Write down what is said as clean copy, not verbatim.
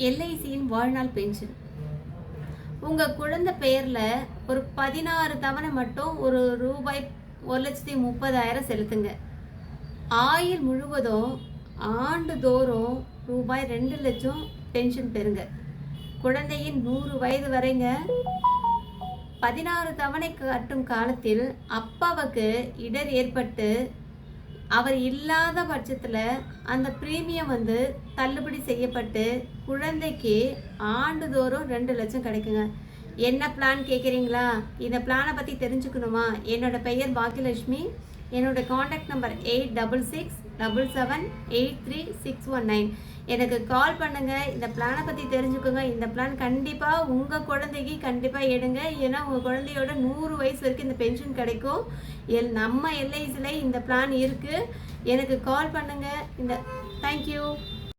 எல்ஐசியின் வாழ்நாள் பென்ஷன். உங்கள் குழந்தை பெயரில் ஒரு 16 தவணை மட்டும் ஒரு ரூபாய் 1,30,000 செலுத்துங்க. ஆயுள் முழுவதும் ஆண்டுதோறும் ரூபாய் 2 லட்சம் பென்ஷன் பெறுங்க. குழந்தையின் 100 வயது வரைங்க. 16 தவணை கட்டும் காலத்தில் அப்பாவுக்கு இடர் ஏற்பட்டு அவர் இல்லாத பட்சத்தில் அந்த ப்ரீமியம் தள்ளுபடி செய்யப்பட்டு குழந்தைக்கு ஆண்டுதோறும் 2 லட்சம் கிடைக்குங்க. என்ன பிளான் கேட்குறீங்களா? இந்த பிளானை பற்றி தெரிஞ்சுக்கணுமா? என்னோட பெயர் பாக்கியலட்சுமி. என்னோட காண்டாக்ட் நம்பர் 8667783619. எனக்கு கால் பண்ணுங்கள். இந்த பிளானை பற்றி தெரிஞ்சுக்கோங்க. இந்த பிளான் கண்டிப்பாக உங்கள் குழந்தைக்கு கண்டிப்பாக எடுங்க. ஏன்னா உங்கள் குழந்தையோட 100 வயசு வரைக்கும் இந்த பென்ஷன் கிடைக்கும். நம்ம எல்ஐசியில் இந்த பிளான் இருக்குது. எனக்கு கால் பண்ணுங்கள். தேங்க்யூ.